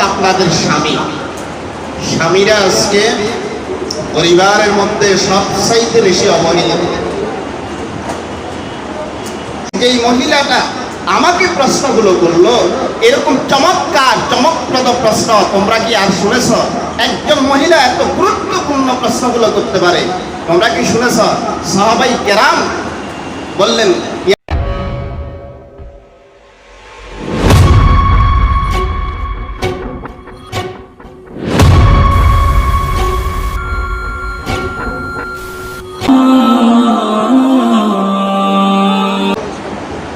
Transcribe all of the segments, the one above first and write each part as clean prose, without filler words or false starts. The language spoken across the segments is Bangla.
আপনাদের স্বামী। স্বামীরা আজকে পরিবারের মধ্যে সবচাইতে বেশি অবহেলিত। যেই মহিলাটা আমাকে প্রশ্নগুলো করলো, এরকম চমৎকার চমকপ্রদ প্রশ্ন তোমরা কি আর শুনেছ? একজন মহিলা এত গুরুত্বপূর্ণ প্রশ্নগুলো করতে পারে, তোমরা কি শুনেছ? সাহাবাই কেরাম বললেন,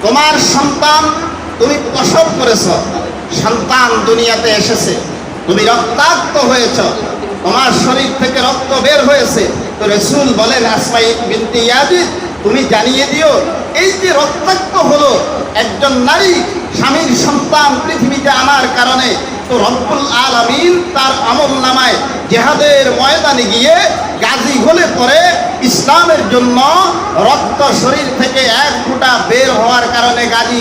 তোমার সন্তান তুমি প্রসব করেছ, সন্তান দুনিয়াতে এসেছে, তুমি রক্তাক্ত হয়েছ, তোমার শরীর থেকে রক্ত বের হয়েছে। তো রাসূল বলেন, আসমা বিনতে ইয়াজিদ, তুমি জানিয়ে দিও, এই যে রক্তাক্ত হলো একজন নারী স্বামীর সন্তান পৃথিবীতে আনার কারণে, তো রব্বুল আলামিন তার আমলনামায় জিহাদের ময়দানে গিয়ে গাজী হলে পরে ইসলামের জন্য রক্ত শরীর থেকে এক ফোঁটা বের হওয়ার কারণে, গাজী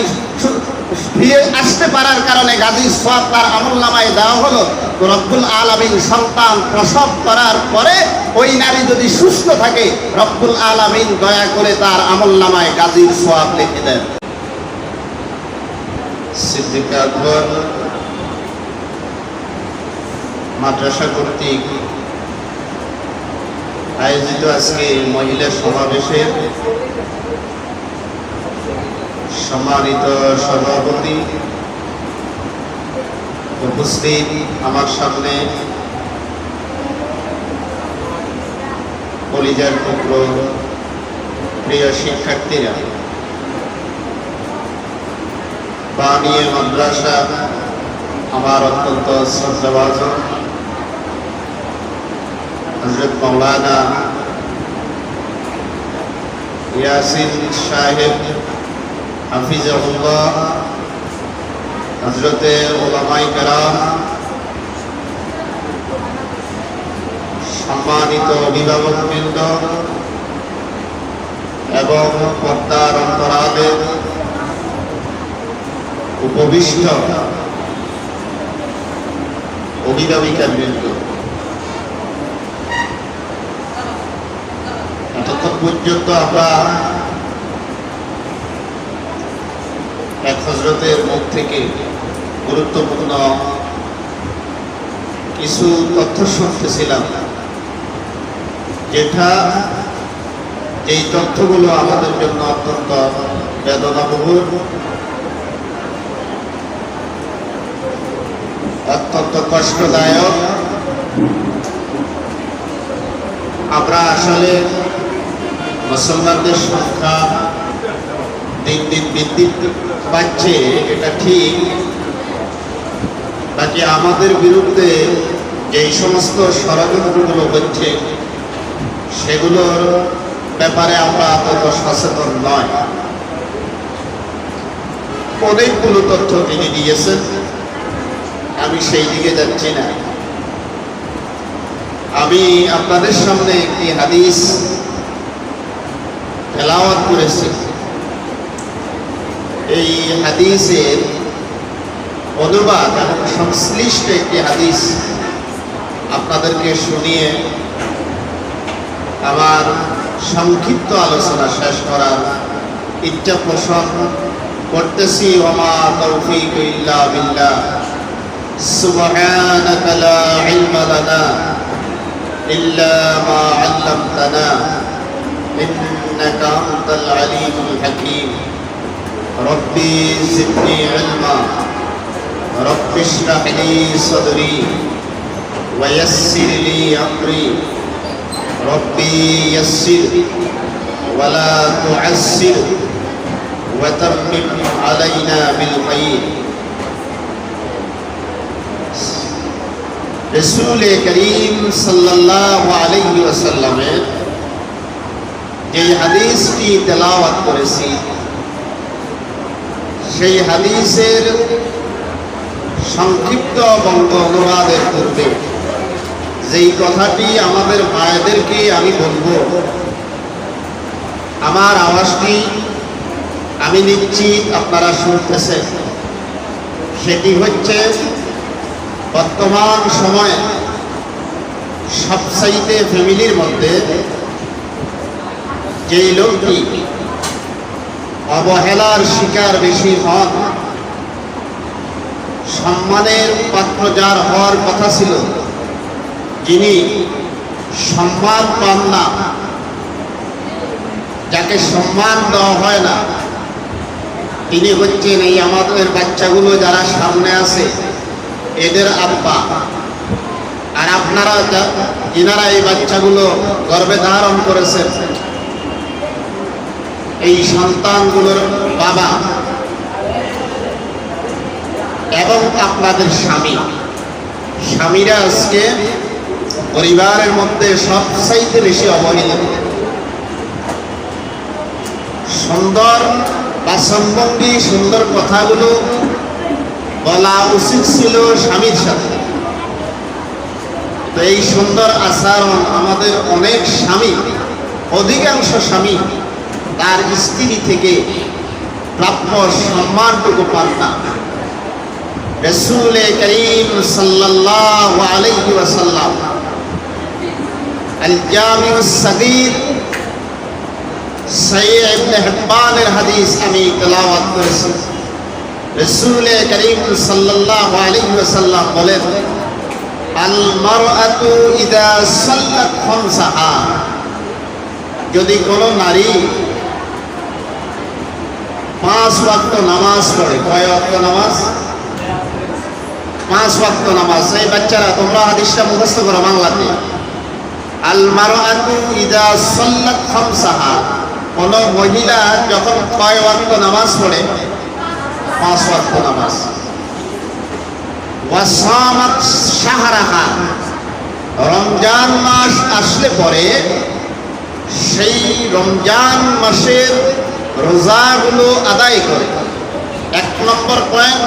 ফিরে আসতে পারার কারণে গাজীর সওয়াব তার আমলনামায় দেওয়া হলো। তো রব্বুল আলামিন সন্তান প্রসব করার পরে ওই নারী যদি সুস্থ থাকে, রব্বুল আলামিন দয়া করে তার আমলনামায় গাজীর সওয়াব লিখে দেন। সিদ্দিক আকবর মাদ্রাসা কর্তৃক আয়োজিত আজকে মহিলা সমাবেশের সম্মানিত সভাপতি, উপস্থিত আমার সামনে কলিজার টুকরো প্রিয় শিক্ষার্থীরা, বানিয়ে মাদ্রাসা আমার অত্যন্ত শ্রদ্ধাভাজন হযরত মাওলানা ইয়াসিন সাহেব হাফিজাহুল্লাহ, হযরতে উলামায়ে কেরাম, সম্মানিত অভিভাবকবৃন্দ এবং পর্দার অন্তরালে উপবিষ্ট অভিভাবিকাবৃন্দ, এতক্ষণ পর্যন্ত আমরা এক হযরতের মুখ থেকে গুরুত্বপূর্ণ কিছু তথ্য শুনতেছিলাম, এই তথ্যগুলো আমাদের জন্য অত্যন্ত বেদনাবহুল, অত্যন্ত কষ্টদায়ক। আমরা আসলে মুসলমানদের সংখ্যা দিন দিন বৃদ্ধি পাচ্ছে, এটা ঠিক, বাকি আমাদের বিরুদ্ধে যেই সমস্ত ষড়যন্ত্রগুলো হচ্ছে সেগুলোর ব্যাপারে আমরা অত সচেতন নয়। অনেকগুলো তথ্য তিনি দিয়েছেন, আমি সেই দিকে যাচ্ছি না। আমি আপনাদের সামনে একটি হাদিস তেলাওয়াত করেছি। এই হাদিসের অনুবাদ এবং সংশ্লিষ্ট একটি হাদিস আপনাদেরকে শুনিয়ে আমার সংক্ষিপ্ত আলোচনা শেষ করার ইচ্ছা পোষণ করতেছি। ওমা তৌফিক ইল্লা বিল্লাহ, সুবহানাকা লা ইলমা লানা ইল্লা মা আল্লামতানা ইন্নাকা আনতাল আলিমুল হাকীম। রব্বি জিদনি ইলমা, রব্বি ইশরাহ লি সাদরি ওয়া ইয়াসসির লি আমরি, রব্বি ইয়াসসির ওয়া লা তুআসসির ওয়া তাম্মিম আলাইনা বিল খায়র। রাসূল করিম সাল্লাল্লাহু আলাইহি ওয়াসাল্লামের যে হাদিসটি তেলাওয়াত করেছি, সেই হাদিসের সংক্ষিপ্ত বঙ্গ অনুবাদের পূর্বে যেই কথাটি আমাদের মায়েদেরকে আমি বলবো, আমার আওয়াজটি আমি নিশ্চিত আপনারা শুনতেছেন, সেটি হচ্ছে বর্তমান সময়ে সবচাইতে ফ্যামিলির মধ্যে যেই লোকটি অবহেলার শিকার বেশি হন, সম্মানের পাত্র যার হওয়ার কথা ছিল, যিনি সম্মান পান না, যাকে সম্মান দেওয়া হয় না, তিনি হচ্ছেন এই আমাদের বাচ্চাগুলো যারা সামনে আছে এদের আব্বা। আর আপনারা যিনারা এই বাচ্চাগুলো গর্ভে ধারণ করেছেন, এই সন্তানগুলোর বাবা এবং আপনাদের স্বামীরা আজকে পরিবারের মধ্যে সবচাইতে বেশি অবহেলিত। সুন্দর বাসনভঙ্গি, সুন্দর কথাগুলো বলা উচিত ছিল স্বামীর সাথে। তো এই সুন্দর আচরণ আমাদের অনেক স্বামী, অধিকাংশ স্বামী তার স্ত্রী থেকে প্রাপ্য সম্মানটুকু পান না। রাসূল করিম সাল্লাল্লাহু আলাইহি ওয়াসাল্লাম আল জামিউস সাগীর সহিহ ইবনে হিব্বানের হাদিস আমি তেলাওয়াত করেছি। রাসূল করিম সাল্লাল্লাহু আলাইহি ওয়াসাল্লাম বলেন, আল মারআতু ইযা সাল্লাত খামসাহা, যদি কোনো নারী 5 ওয়াক্ত নামাজ পড়ে। কয় ওয়াক্ত নামাজ? 5 ওয়াক্ত নামাজ। এই বাচ্চারা তোমরা হাদিসটা মুখস্থ করো বাংলাতে। আল মারআতু ইযা সাল্লাত খামসাহা, কোন মহিলা যখন কয় ওয়াক্ত নামাজ পড়ে? 5 ওয়াক্ত নামাজ। ওয়া সামাত শাহরাহা, রমজান মাস আসলে পরে সেই রমজান মাসের রোজাগুলো আদায় করে। 1 নম্বর পয়েন্ট,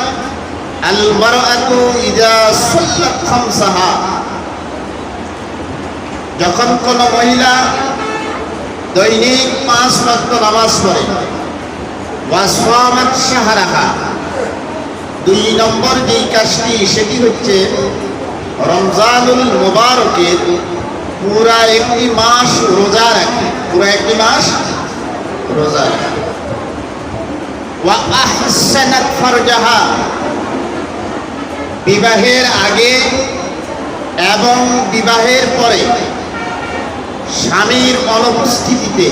আল মারআতু ইযা সাল্লাত খামসাহা, যখন কোন মহিলা দৈনিক 5 ওয়াক্ত নামাজ পড়ে। ওয়া সামাত শাহরাহা, 2 নম্বর যেই কাজটি সেটি হচ্ছে রমজানুল মুবারকের পুরা 1 মাস রোজা রাখে। পুরা 1 মাস রোজা রাখে। ওয়া আহসানাত ফারজাহা, বিবাহের আগে এবং বিবাহের পরে স্বামীর অনুপস্থিতিতে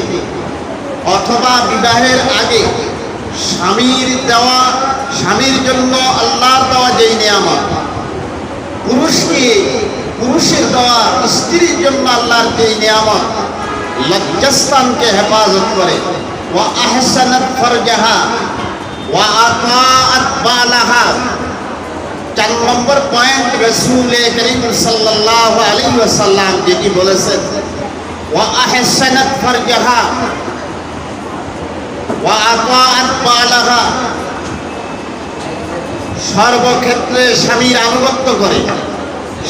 অথবা বিবাহের আগে স্বামীর জন্য আল্লাহর দেওয়া যেই নিয়ামত, পুরুষের দেওয়া স্ত্রীর জন্য আল্লাহর যেই নিয়ামত, লজ্জাস্থানকে হেফাজত করে। ওয়া আহসানাত ফারজাহা ওয়া আতাআত বালাহা। 4 নম্বর পয়েন্ট, রাসূল করিম সাল্লাল্লাহু আলাইহি ওয়াসাল্লাম যেটি বলেছেন, ওয়া আহসানাত ফারজাহা ওয়া আতাআত বালাহা, সর্বক্ষেত্রে স্বামীর আনুগত্য করে,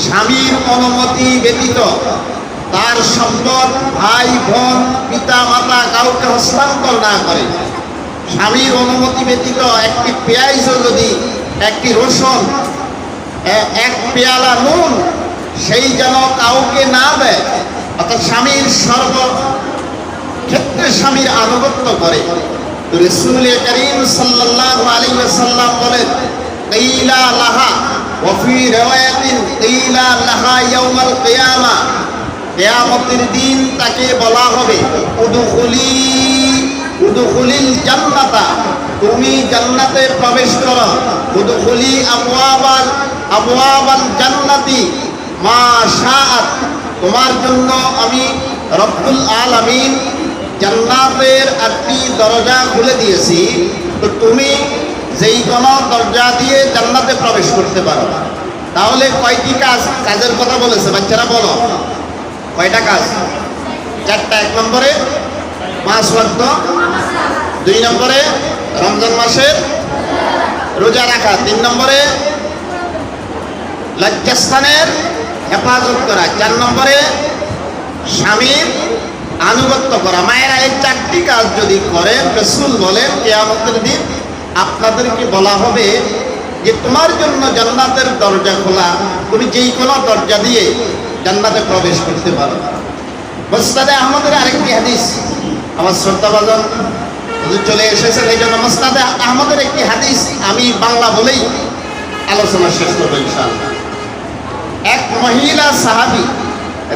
স্বামীর অনুমতি ব্যতীত তার সম্পদ ভাই বোন পিতা মাতা কাউকে হস্তান্তর না করে। স্বামীর অনুমতি ব্যতীত একটি পেঁয়াজও যদি, একটি রসুন, 1 পেয়ালা নুন সেই যেন কাউকে না দেয়। অর্থাৎ স্বামীর সর্বক্ষেত্রে স্বামীর আনুগত্য করে। রাসূল করিম সাল্লাল্লাহু আলাইহি ওয়াসাল্লাম বলেন, কিলা লাহা ওয়া ফি রিওয়ায়াতিন কিলা লাহা ইয়াউমাল কিয়ামা, কিয়ামতের দিন তাকে বলা হবে, উদখুলিল জান্নাতা, তুমি জান্নাতে প্রবেশ করো। উদখুলি আবওয়াবাল জান্নাতি মা শাআত, তোমার জন্য আমি রব্বুল আলামিন জান্নাতের 8টি দরজা খুলে দিয়েছি, তো তুমি যেই কোনো দরজা দিয়ে জান্নাতে প্রবেশ করতে পারো। তাহলে কয়টি কাজের কথা বলেছে বাচ্চারা বলো? কয়টা কাজ? 4টা। 1 নম্বরে 5 ওয়াক্ত, 2 নম্বরে রমজান মাসের রোজা রাখা, 3 নম্বরে লজ্জাস্থানের হেফাজত করা, 4 নম্বরে স্বামীর আনুগত্য করা। মায়েরা এই 4টি কাজ যদি করেন, রাসূল বলেন কিয়ামতের দিন আপনাদেরকে বলা হবে যে তোমার জন্য জান্নাতের দরজা খোলা, তুমি যেই কোনো দরজা দিয়ে জান্নাতে প্রবেশ করতে পারো। মুসনাদে আহমদের আরেকটি হাদিস, আমার শ্রদ্ধাভাজন হুজুর চলে এসেছেন, এই জন্য মুসনাদে আহমদের একটি হাদিস আমি বাংলা বলেই আলোচনা শেষ করবো ইনশাআল্লাহ। এক মহিলা সাহাবী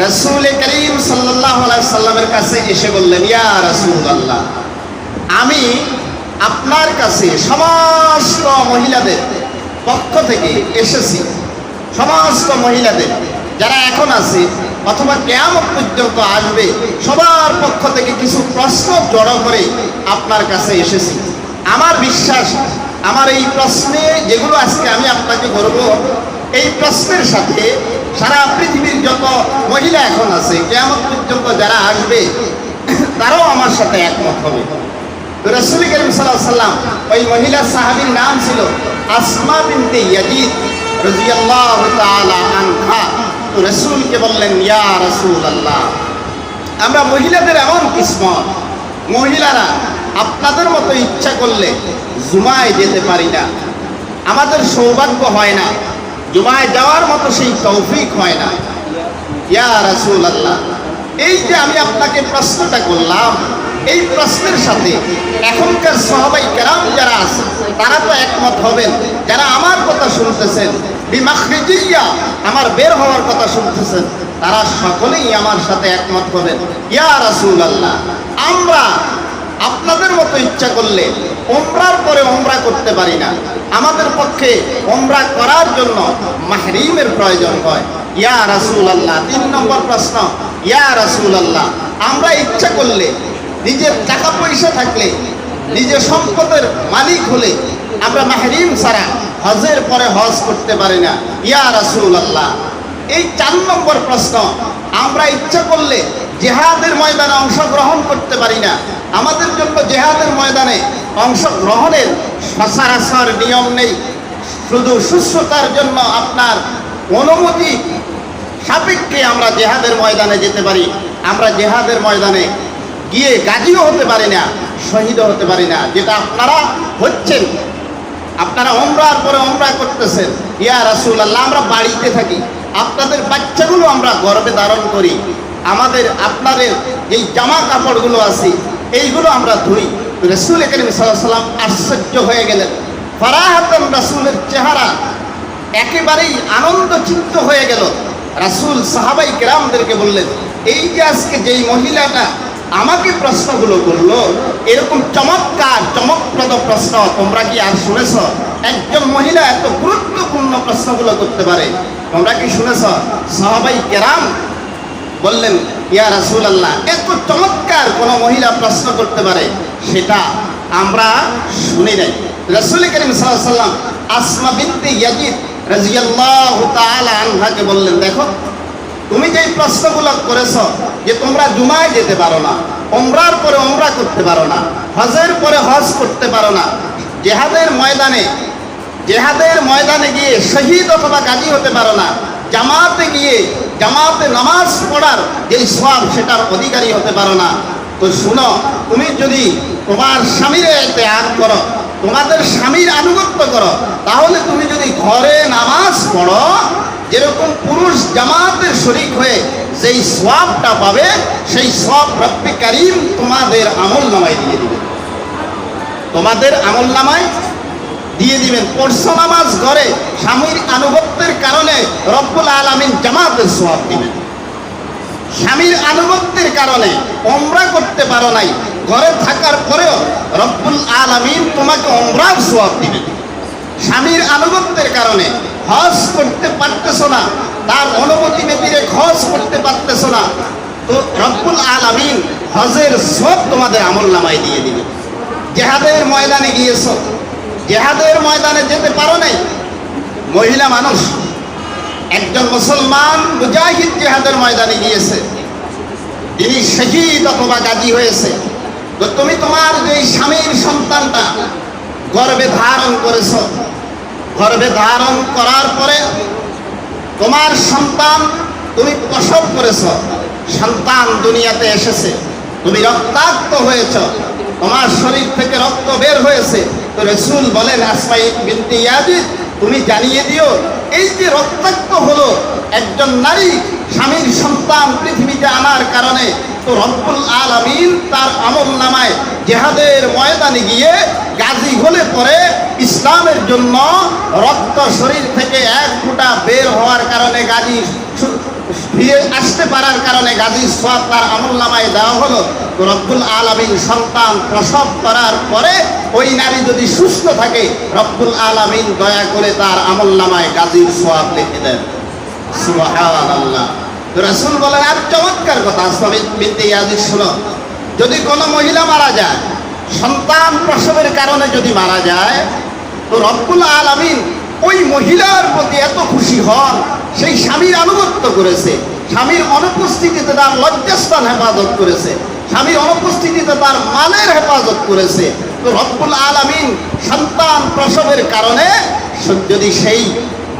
রাসূল করিম সাল্লাল্লাহু আলাইহি সাল্লামের কাছে এসে বললেন, ইয়া রাসূলুল্লাহ, আমি আপনার কাছে সমস্ত মহিলাদের পক্ষ থেকে এসেছি, সমস্ত মহিলাদের যারা এখন আছে অথবা কিয়ামত পর্যন্ত আসবে সবার পক্ষ থেকে কিছু প্রশ্ন জড়ো করে আপনার কাছে এসেছি। আমার বিশ্বাস, আমার এই প্রশ্নে যেগুলো আজকে আমি আপনাকে করব, এই প্রশ্নের সাথে সারা পৃথিবীর যত মহিলা এখন আছে কিয়ামত পর্যন্ত যারা আসবে তারাও আমার সাথে একমত হবে। তো রাসূল করিম সাল্লাল্লাহু আলাইহি সাল্লাম, ওই মহিলা সাহাবীর নাম ছিল আসমা বিনতে ইয়াজিদ রাদিয়াল্লাহু তাআলা আনহা। তো রাসূলকে বললেন, ইয়া রাসূলুল্লাহ, আমরা মহিলাদের এমন কিসমত, মহিলারা আপনাদের মতো ইচ্ছা করলে জুমায় যেতে পারি না, আমাদের সৌভাগ্য হয় না, জুমায় যাওয়ার মতো সেই তৌফিক হয় না। ইয়া রাসূলুল্লাহ, এই যে আমি আপনাকে প্রশ্নটা করলাম, এই প্রশ্নের সাথে এখনকার সাহাবাই কেরাম যারা আছে তারা তো একমত হবেন, যারা আমার কথা শুনতেছেন, বিমাখরিজিয়া আমার বের হওয়ার কথা শুনতেছেন, তারা সকলেই আমার সাথে একমত হবেন। ইয়া রাসূলুল্লাহ, আমরা আপনাদের মতো ইচ্ছা করলে উমরার পরে উমরা করতে পারি না, আমাদের পক্ষে উমরা করার জন্য মাহরিমের প্রয়োজন হয়। ইয়া রাসূলুল্লাহ, 3 নম্বর প্রশ্ন, ইয়া রাসূলুল্লাহ, আমরা ইচ্ছা করলে, নিজের টাকা পয়সা থাকলে, নিজের সম্পদের মালিক হলে আমরা মাহরিম ছাড়া হজের পরে হজ করতে পারি না। ইয়া রাসূলুল্লাহ, এই 4 নম্বর প্রশ্ন, আমরা ইচ্ছা করলে জিহাদের ময়দানে অংশগ্রহণ করতে পারি না, আমাদের জন্য জিহাদের ময়দানে অংশগ্রহণের সচরাচর নিয়ম নেই, শুধু সুস্থতার জন্য আপনার অনুমতি সাপেক্ষে আমরা জিহাদের ময়দানে যেতে পারি। আমরা জিহাদের ময়দানে গিয়ে গাজীও হতে পারি না, শহীদও হতে পারি না, যেটা আপনারা হচ্ছেন, আপনারা উমরার পরে উমরা করতেছেন। ইয়া রাসূলুল্লাহ, আমরা বাড়িতে থাকি, আপনাদের বাচ্চাগুলো আমরা গর্ভে ধারণ করি, আমাদের আপনাদের এই জামা কাপড়গুলো আছে এইগুলো আমরা ধুই। রাসূল করিম সাল্লাল্লাহু আলাইহি সাল্লাম আশ্চর্য হয়ে গেলেন, ফারাহাতান, রাসূলের চেহারা একেবারেই আনন্দচিত্ত হয়ে গেল। রাসূল সাহাবাই কেরামদেরকে বললেন, এই যে আজকে যেই মহিলাটা আমাকে প্রশ্নগুলো করলো, এরকম চমৎকার চমকপ্রদ প্রশ্ন তোমরা কি আর শুনেছ? একজন মহিলা এত গুরুত্বপূর্ণ প্রশ্নগুলো করতে পারে, তোমরা কি শুনেছ? সাহাবাই কেরাম বললেন, ইয়া রাসূলুল্লাহ, এত চমৎকার কোন মহিলা প্রশ্ন করতে পারে সেটা আমরা শুনি নাই। রাসূল করিম সাল্লাল্লাহু আলাইহি সাল্লাম আসমা বিনতে ইয়াজিদ রাদিয়াল্লাহু তাআলা আনহাকে বললেন, দেখো, তুমি যেই প্রশ্নগুলো করেছো যে তোমরা জুমায় যেতে পারো না, উমরার পরে উমরা করতে পারো না, হজের পরে হজ করতে পারো না, জিহাদের ময়দানে গিয়ে শহীদ অথবা গাজী হতে পারো না, জামাতে গিয়ে জামাতে নামাজ পড়ার যেই সওয়াব সেটার অধিকারী হতে পারো না। তো শুনো, তুমি যদি তোমার স্বামীর ত্যাগ করো, তোমাদের স্বামীর আনুগত্য করো, তাহলে তুমি যদি ঘরে নামাজ পড়ো, যেরকম পুরুষ জামাতের শরীক হয়ে যেই সওয়াবটা পাবে, সেই সওয়াব রব্বে কারীম তোমাদের আমলনামায় দিয়ে দিবেন, তোমাদের আমলনামায় দিয়ে দিবেন। পড়ছো নামাজ ঘরে, স্বামীর আনুগত্যের কারণে রব্বুল আলামিন জামাতের সওয়াব দিবেন। স্বামীর আনুগত্যের কারণে উমরা করতে পারো নাই, ঘরে থাকার পরেও রব্বুল আলামিন তোমাকে উমরার সওয়াব দিবেন। স্বামীর আনুগত্যের কারণে হজ করতে পারতেছো না, তার অনুমতি ব্যতিরে হজ করতে পারতেছো না, তো রব্বুল আলামিন হজের সওয়াব তোমাদের আমলনামায় দিয়ে দিবেন। জিহাদের ময়দানে গিয়েছো, জিহাদের ময়দানে যেতে পারো নাই, মহিলা মানুষ, একজন মুসলমান মুজাহিদ জিহাদের ময়দানে গিয়েছে, তিনি শহীদ অথবা গাজী হয়েছে, তো তুমি তোমার যে স্বামীর সন্তানটা গর্ভে ধারণ করেছো, গর্ভে ধারণ করার পরে তোমার সন্তান তুমি প্রসব করেছো, সন্তান দুনিয়াতে এসেছে, তুমি রক্তাক্ত হয়েছ, তোমার শরীর থেকে রক্ত বের হয়েছে, তো রাসূল বলেন, আসমা বিনতে ইয়াজিদ তুমি জানিয়ে দিও, এই যে রক্তাক্ত হলো একজন নারী স্বামীর সন্তান পৃথিবীতে আনার কারণে, তো রব্বুল আলামিন তার আমলনামায় জিহাদের ময়দানে গিয়ে গাজী হলে পরে ইসলামের জন্য রক্ত শরীর থেকে এক ফোঁটা বের হওয়ার কারণে, গাজী ফিরে আসতে পারার কারণে গাজীর সওয়াব তার আমলনামায় দেওয়া হলো। তো রব্বুল আলামিন সন্তান প্রসব করার পরে ওই নারী যদি সুস্থ থাকে, রব্বুল আলামিন দয়া করে তার আমলনামায় গাজীর সওয়াব লিখে দেন। সুবহানাল্লাহ। তো রাসূল বলেন, আর চমৎকার কথা, আসমাহ বিনতে ইয়াজিদ শোনো, যদি কোনো মহিলা মারা যায়, সন্তান প্রসবের কারণে যদি মারা যায়, তো রব্বুল আলামিন ওই মহিলার প্রতি এত খুশি হন, সেই স্বামীর আনুগত্য করেছে, স্বামীর অনুপস্থিতিতে তার লজ্জাস্থান হেফাজত করেছে, স্বামীর অনুপস্থিতিতে তার মালের হেফাজত করেছে। তো রব্বুল আলামিন সন্তান প্রসবের কারণে যদি সেই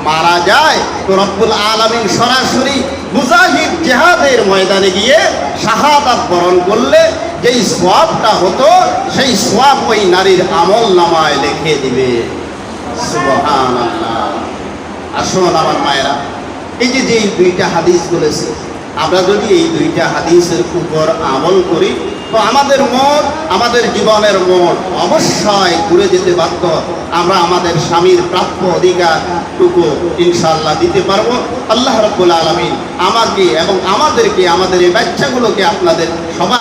মারা যায়, তো রব্বুল আলামিন সরাসরি মুজাহিদ জিহাদের ময়দানে গিয়ে শাহাদাত বরণ করলে যেই সওয়াবটা হতো, সেই সওয়াব ওই নারীর আমলনামায় লিখে দিবে। সুবহানাল্লাহ। আসুন আমার মায়েরা, এই যে দুইটা হাদিস বলেছে, আমরা যদি এই দুইটা হাদিসের উপর আমল করি, তো আমাদের মন, আমাদের জীবনের মন অবশ্যই ঘুরে যেতে বাধ্য। আমরা আমাদের স্বামীর প্রাপ্য অধিকারটুকু ইনশাআল্লাহ দিতে পারবো। আল্লাহ রাব্বুল আলামিন আমাকে এবং আমাদেরকে, আমাদের এই বাচ্চাগুলোকে, আপনাদের সবাই